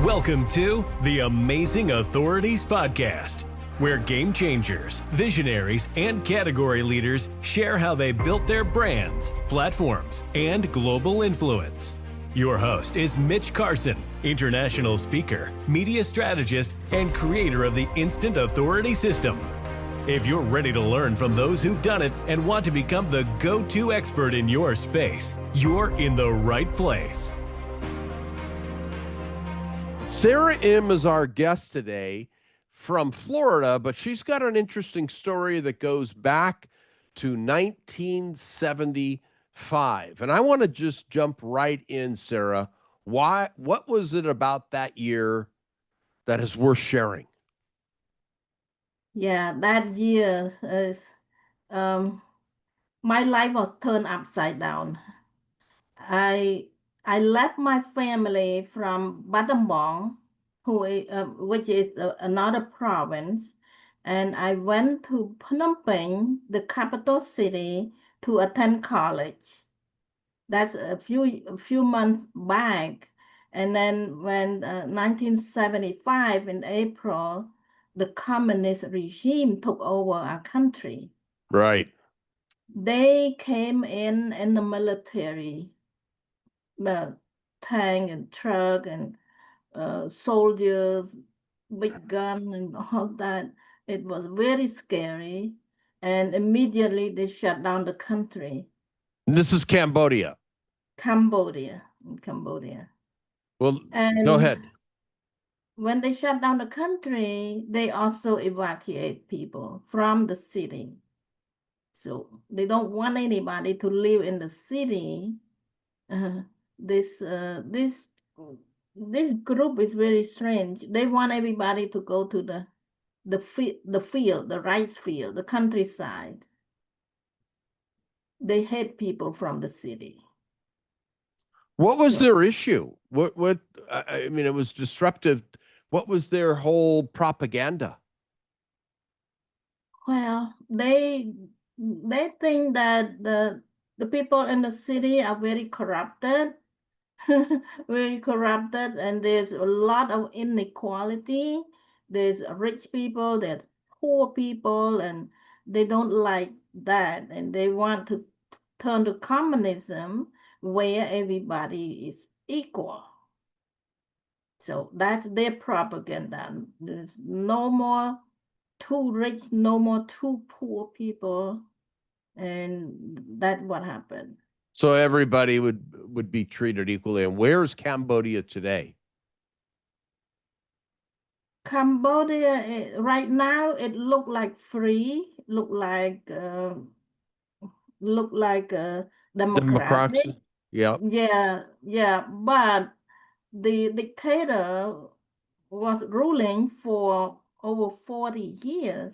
Welcome to the Amazing Authorities Podcast, where game changers, visionaries, and category leaders share how they built their brands, platforms, and global influence. Your host is Mitch Carson, international speaker, media strategist, and creator of the Instant Authority System. If you're ready to learn from those who've done it and want to become the go-to expert in your space, you're in the right place. Sara M. is our guest today from Florida, but she's got an interesting story that goes back to 1975. And I want to just jump right in, Sara. What was it about that year that is worth sharing? Yeah, that year is my life was turned upside down. I left my family from Battambang, which is another province, and I went to Phnom Penh, the capital city, to attend college. That's a few months back. And then when 1975 in April, the communist regime took over our country. Right. They came in the military, tank and truck and soldiers, big gun and all that. It was very scary. And immediately they shut down the country. This is Cambodia. Cambodia. Well, And go ahead. when they shut down the country, they also evacuate people from the city. So they don't want anybody to live in the city. This group is very strange. They want everybody to go to the field, the rice field, the countryside. They hate people from the city. What was their issue? What I mean, it was disruptive. What was their whole propaganda? Well, they think that the people in the city are very corrupted, and there's a lot of inequality. There's rich people, there's poor people, and they don't like that, and they want to turn to communism where everybody is equal. So that's their propaganda. There's no more too rich, no more too poor people, and that's what happened. So everybody would be treated equally. And where's Cambodia today? Cambodia, right now, it look like free, look like democratic. Yeah. Yeah. But the dictator was ruling for over 40 years.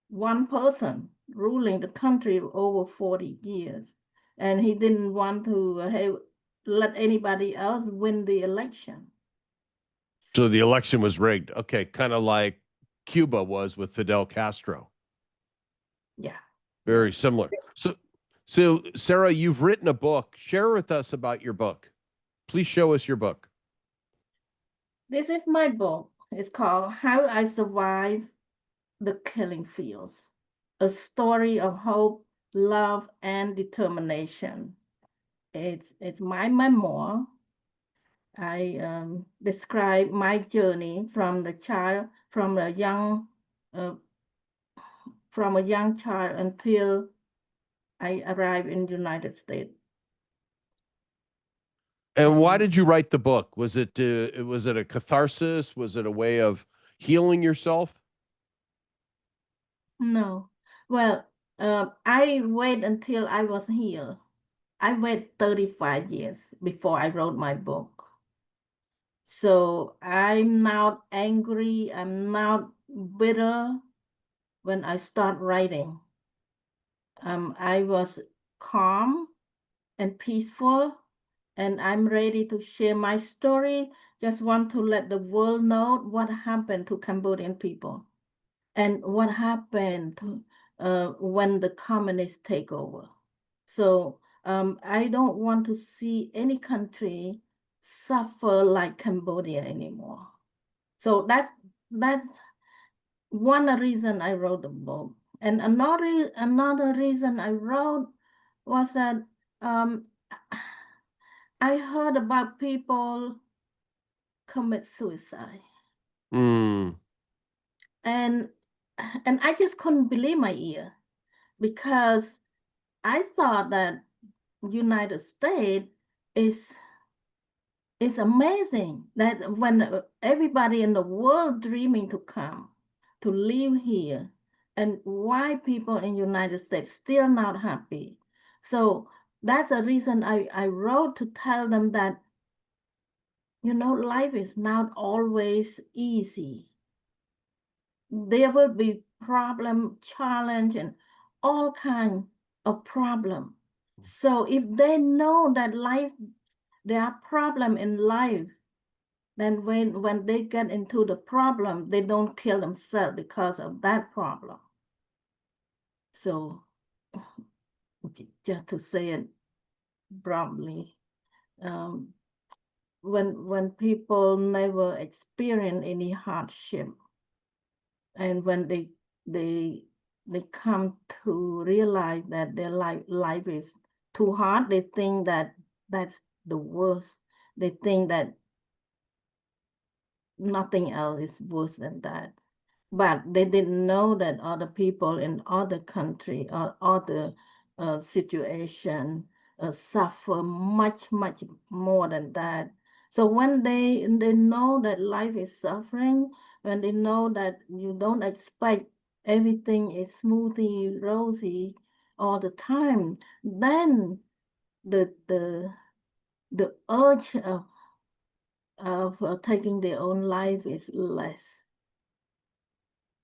One person ruling the country over 40 years. And he didn't want to let anybody else win the election. So the election was rigged. Okay, kind of like Cuba was with Fidel Castro. Yeah. Very similar. So Sara, you've written a book. Share with us about your book. Please show us your book. This is my book. It's called How I Survived the Killing Fields, a story of hope, love, and determination. It's my memoir. I describe my journey from a young child until I arrived in the United States. And why did you write the book? Was it a catharsis? Was it a way of healing yourself? No. Well, I wait until I was healed. I wait 35 years before I wrote my book. So I'm not angry, I'm not bitter when I start writing. I was calm and peaceful, and I'm ready to share my story. Just want to let the world know what happened to Cambodian people and what happened to, when the communists take over. So I don't want to see any country suffer like Cambodia anymore. So that's one reason I wrote the book. And another reason I wrote was that um, I heard about people commit suicide, Mm. and I just couldn't believe my ear, because I thought that United States is it's amazing that when everybody in the world dreaming to come to live here, and why people in United States still not happy. So that's a reason I wrote, to tell them that, life is not always easy. There will be problem, challenge, and all kind of problem. So if they know that there are problem in life, then when they get into the problem, they don't kill themselves because of that problem. So just to say it broadly, um, when people never experience any hardship, and when they they come to realize that their life is too hard, they think that that's the worst. They think that nothing else is worse than that. But they didn't know that other people in other country or other situation suffer much, much more than that. So when they know that life is suffering, when they know that you don't expect everything is smoothly rosy all the time, then the urge of taking their own life is less.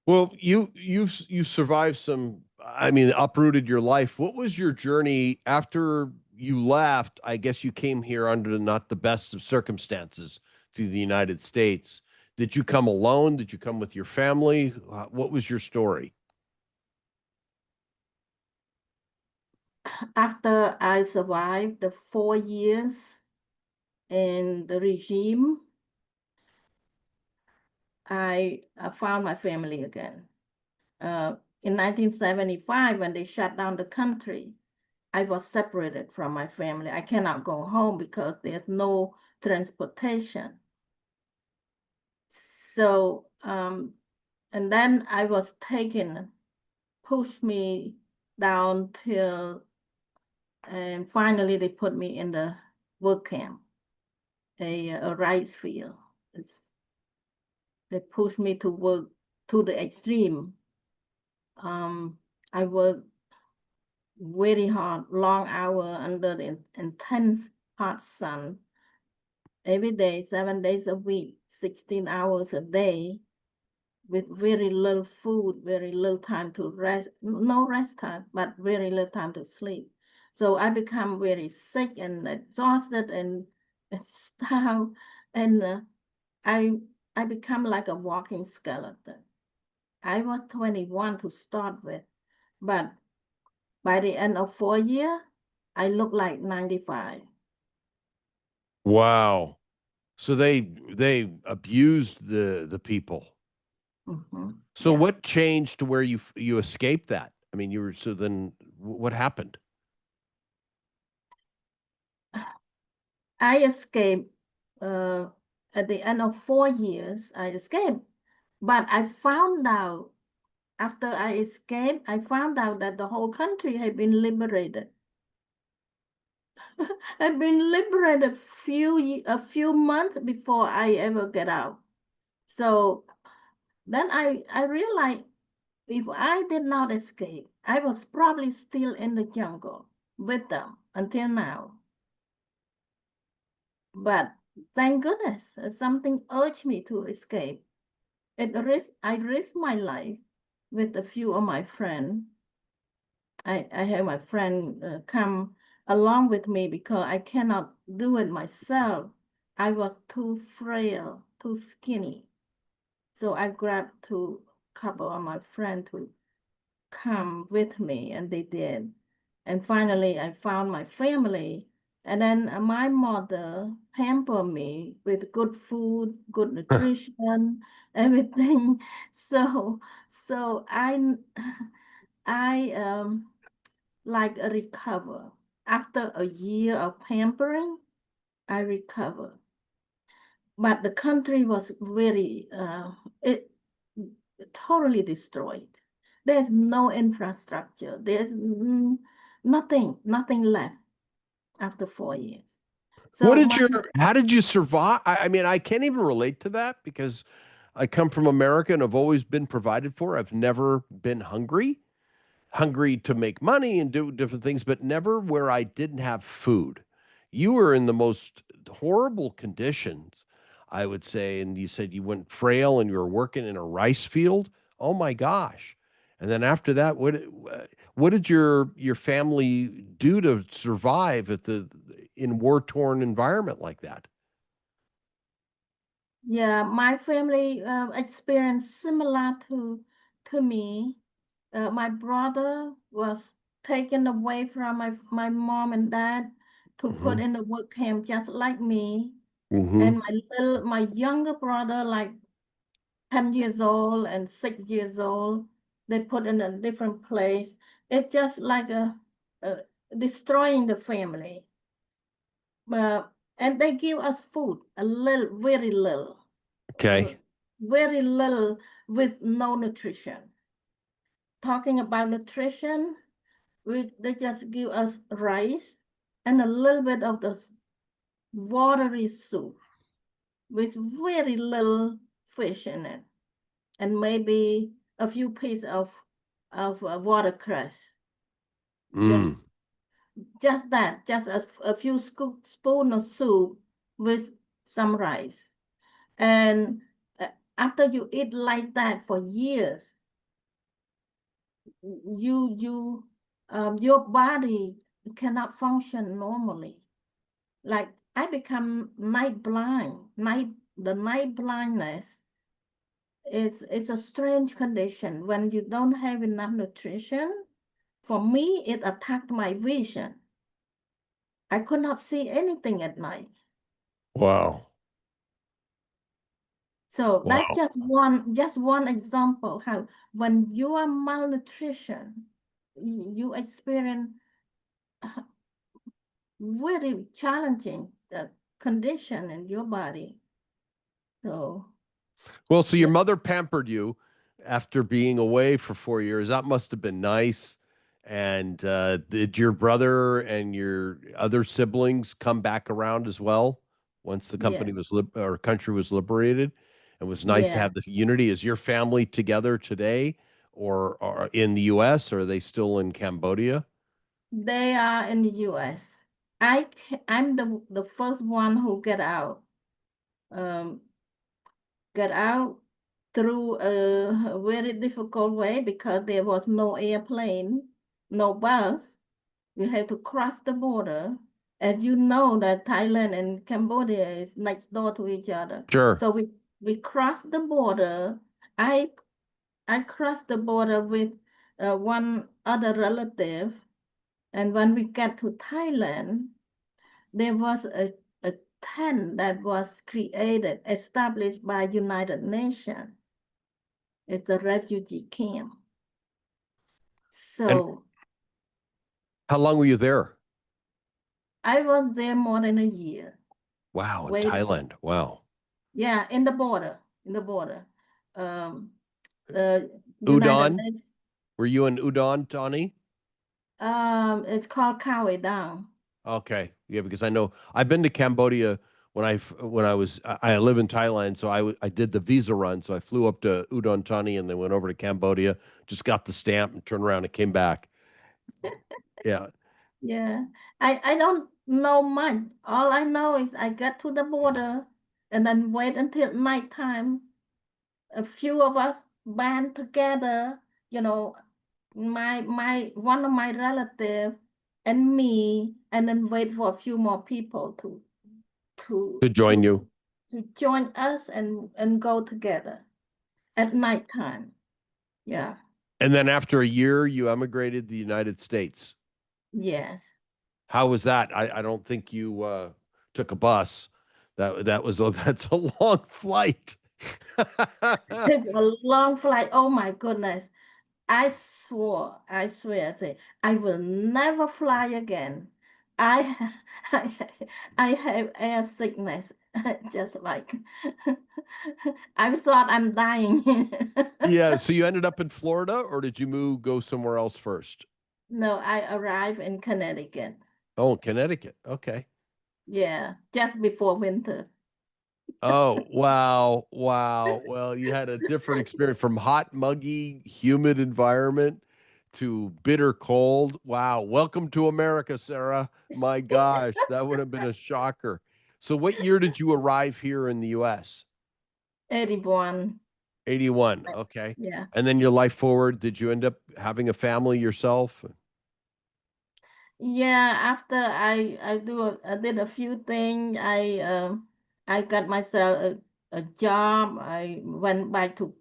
Well, you survived some, I mean, uprooted your life. What was your journey after you left? I guess you came here under not the best of circumstances to the United States. Did you come alone? Did you come with your family? What was your story? After I survived the 4 years in the regime, I found my family again. In 1975, when they shut down the country, I was separated from my family. I cannot go home because there's no transportation. So, and then I was taken, pushed me down till, and finally they put me in the work camp, a rice field. They pushed me to work to the extreme. I worked very hard, long hour under the intense hot sun, every day, 7 days a week, 16 hours a day, with very little food, very little time to rest, no rest time, but very little time to sleep. So I become very sick and exhausted and starved, and I I become like a walking skeleton. I was 21 to start with, but by the end of 4 years, I look like 95. Wow. So they abused the people. So Yeah. what changed to where you escaped that? I mean, you were so then what happened? I escaped at the end of 4 years. I escaped, but I found out after I escaped, I found out that the whole country had been liberated. Had been liberated a few months before I ever get out. So then I realized, if I did not escape, I was probably still in the jungle with them until now. But thank goodness, something urged me to escape. I risked my life with a few of my friends. I had my friend come along with me because I cannot do it myself. I was too frail, too skinny. So I grabbed two couple of my friends to come with me, and they did. And finally, I found my family And then my mother pampered me with good food, good nutrition, everything. So I like recover. After a year of pampering, I recover. But the country was very it totally destroyed. There's no infrastructure. There's nothing left after 4 years. What So did how did you survive? I mean, I can't even relate to that because I come from America and have always been provided for. I've never been hungry to make money and do different things, but never where I didn't have food. You were in the most horrible conditions, I would say. And you said you went frail and you were working in a rice field. Oh my gosh. And then after that, what did your family do to survive in war-torn environment like that? yeah, my family experienced similar to me. My brother was taken away from my mom and dad to put Hmm. in the work camp just like me. Hmm. And my younger brother, like 10 years old and 6 years old, they put in a different place. It's just like a destroying the family. Uh, and they give us food, a little, uh, Okay. very little with no nutrition. Talking about nutrition, they just give us rice and a little bit of the watery soup with very little fish in it, and maybe a few pieces of watercress. Just Mm. just that, just a few spoon of soup with some rice. And uh, after you eat like that for years, you your body cannot function normally. Like I become night blind. The night blindness is a strange condition when you don't have enough nutrition. For me, it attacked my vision. I could not see anything at night. Wow. So that's Wow. just one example how when you are malnutrition, you experience very challenging condition in your body. So Well, so your yeah, mother pampered you after being away for 4 years. That must have been nice. And did your brother and your other siblings come back around as well once the yeah, company was or country was liberated? It was nice to yeah. have the unity. Is your family together today, or in the U.S., or are they still in Cambodia? They are in the U.S. I'm the first one who um, get out through a very difficult way because there was no airplane, no bus. We had to cross the border. As you know, that Thailand and Cambodia is next door to each other. Sure. So we crossed the border. I I crossed the border with one other relative, and when we get to Thailand, there was a tent that was created, established by United Nations. It's a refugee camp. And So how long were you there? I was there more than a year. Wow, in Wait, Thailand. Wow. yeah, in the border. Um, the United Udon? Nations, Were you in Udon, Tawny? it's called Cowie Down. Okay. Yeah, because I know I've been to Cambodia when I was I live in Thailand, so I did the visa run. So I flew up to Udon Thani and then went over to Cambodia, just got the stamp and turned around and came back. Yeah. Yeah, I don't know much. All I know is I got to the border and then wait until nighttime. A few of us band together, you know, my one of my relative and me, and then wait for a few more people to To join to you. to join us and go together at nighttime. Yeah, And then after a year, you emigrated to the United States. yes. How was that? I don't think you took a bus. That's a long flight. It's a long flight. Oh my goodness. I swear, I say, I will never fly again. I, I, I have air sickness, just like I thought I'm dying. Yeah, so you ended up in Florida, or did you go somewhere else first? No, I arrived in Connecticut. Oh, Connecticut. Okay. Yeah, just before winter. Oh, wow. Wow. Well, you had a different experience from hot, muggy, humid environment to bitter cold. Wow. Welcome to America, Sarah. My gosh, that would have been a shocker. So, what year did you arrive here in the US? 81. 81. Okay. Yeah. And then your life forward, did you end up having a family yourself? Yeah, after I did a few things. I got myself a job. I went back to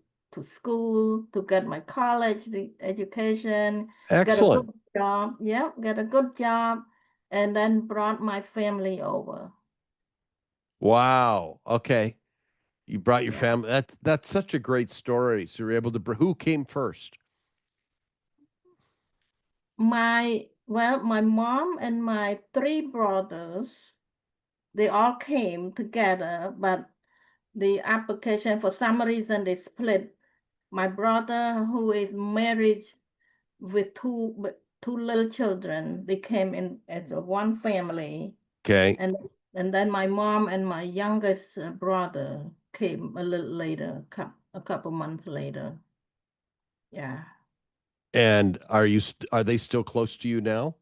school to get my college education, get a good Excellent. job. Yeah, get a good job, and then brought my family over. Wow. Okay. You brought your Yeah. family. That's such a great story. So you're able to who came first? My mom and my three brothers, they all came together, but the application, for some reason, they split. My brother, who is married with two little children, they came in as a one family, Okay. and then my mom and my youngest brother came a little later, a couple months later. Yeah. And are they still close to you now?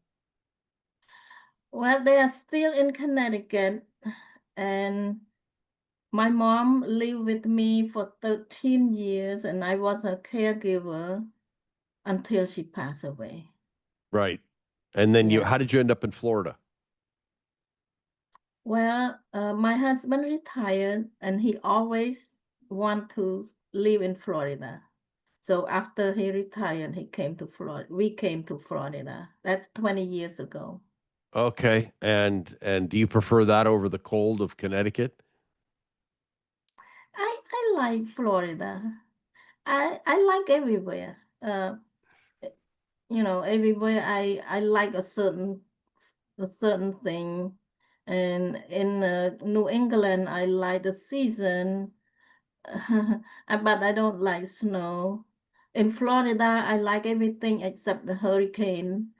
Well, they are still in Connecticut, and my mom lived with me for 13 years, and I was a caregiver until she passed away. Right. And then Yeah. how did you end up in Florida? Well, my husband retired and he always want to live in Florida. So after he retired, he came to Florida. We came to Florida. That's 20 years ago. Okay. And do you prefer that over the cold of Connecticut? I like Florida. I like everywhere. Everywhere I like a certain thing. And in New England, I like the season. But I don't like snow. In Florida, I like everything except the hurricane.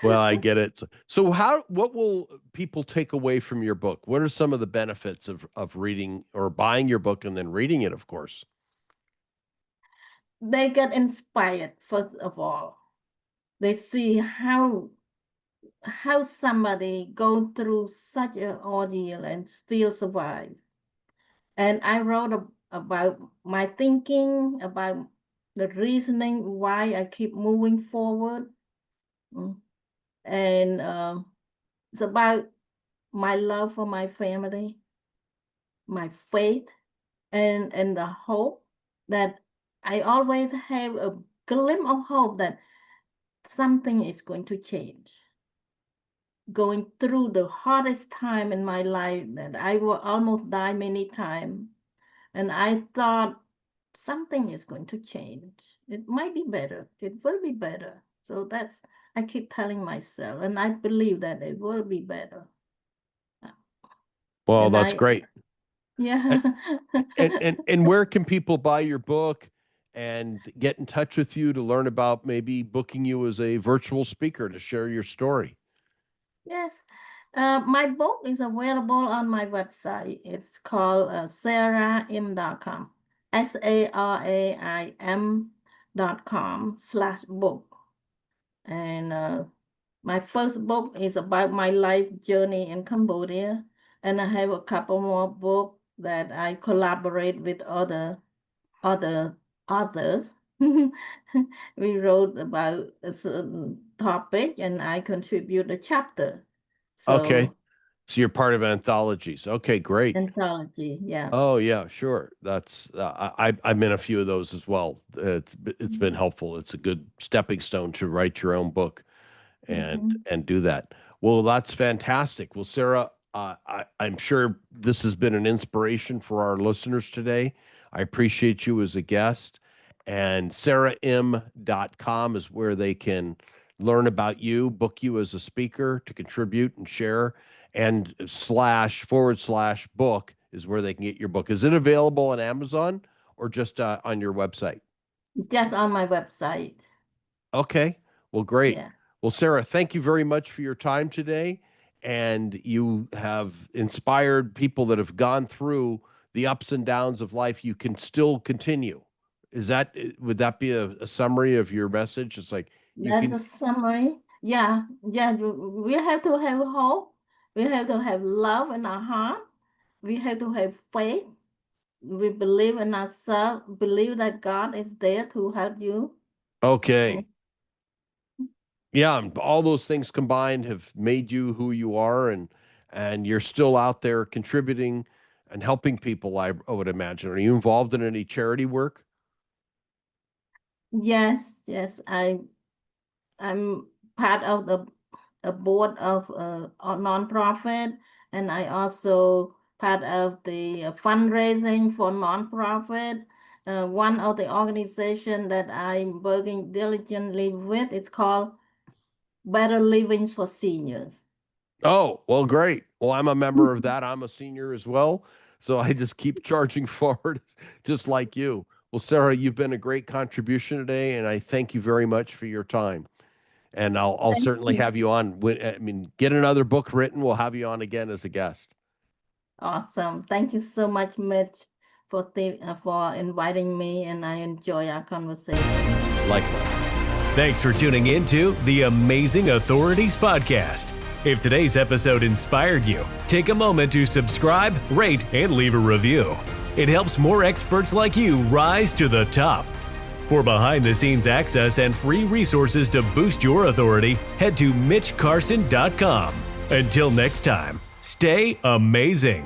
Well, I get it. So what will people take away from your book? What are some of the benefits of reading or buying your book and then reading it, of course? They get inspired, first of all. They see how somebody go through such an ordeal and still survive. And I wrote about my thinking, about the reasoning why I keep moving forward. Mm. And it's about my love for my family, my faith, and the hope that I always have a glimpse of hope that something is going to change. Going through the hardest time in my life that I will almost die many times, and I thought something is going to change. It might be better. It will be better. So I keep telling myself, and I believe that it will be better. Well, And that's great. yeah. And and where can people buy your book and get in touch with you to learn about maybe booking you as a virtual speaker to share your story? Yes. My book is available on my website. It's called saraim.com. SARAIM.com/book. And my first book is about my life journey in Cambodia. And I have a couple more books that I collaborate with other authors. We wrote about a certain topic and I contribute a chapter. Okay. So So you're part of anthologies. Okay, great. Anthology, yeah. Oh yeah, sure. That's I'm in a few of those as well. It's been helpful. It's a good stepping stone to write your own book Mhm. and do that. Well, that's fantastic. Well, Sarah, I'm sure this has been an inspiration for our listeners today. I appreciate you as a guest. And SarahM.com is where they can learn about you, book you as a speaker to contribute and share, and / book is where they can get your book. Is it available on Amazon or just on your website? Just on my website. Okay. Well, great. Yeah. Well, Sarah, thank you very much for your time today. And you have inspired people that have gone through the ups and downs of life. You can still continue. Would that be a summary of your message? It's like you That's can, a summary. Yeah, yeah. We have to have hope. We have to have love in our heart. We have to have faith. We believe in ourselves. Believe that God is there to help you. And okay. Yeah. And all those things combined have made you who you are, and you're still out there contributing and helping people, I would imagine. Are you involved in any charity work? yes, yes. I'm part of the a board of a nonprofit, and I also part of the fundraising for nonprofit. One of the organization that I'm working diligently with, it's called Better Livings for Seniors. Oh, well, great. Well, I'm a member of that. I'm a senior as well. So I just keep charging forward, just like you. Well, Sarah, you've been a great contribution today, and I thank you very much for your time. And I'll Thank certainly you. have you on. I mean, get another book written. We'll have you on again as a guest. Awesome. Thank you so much, Mitch, for inviting me, and I enjoy our conversation. Likewise. Thanks for tuning in to the Amazing Authorities Podcast. If today's episode inspired you, take a moment to subscribe, rate, and leave a review. It helps more experts like you rise to the top. For behind-the-scenes access and free resources to boost your authority, head to MitchCarson.com. Until next time, stay amazing.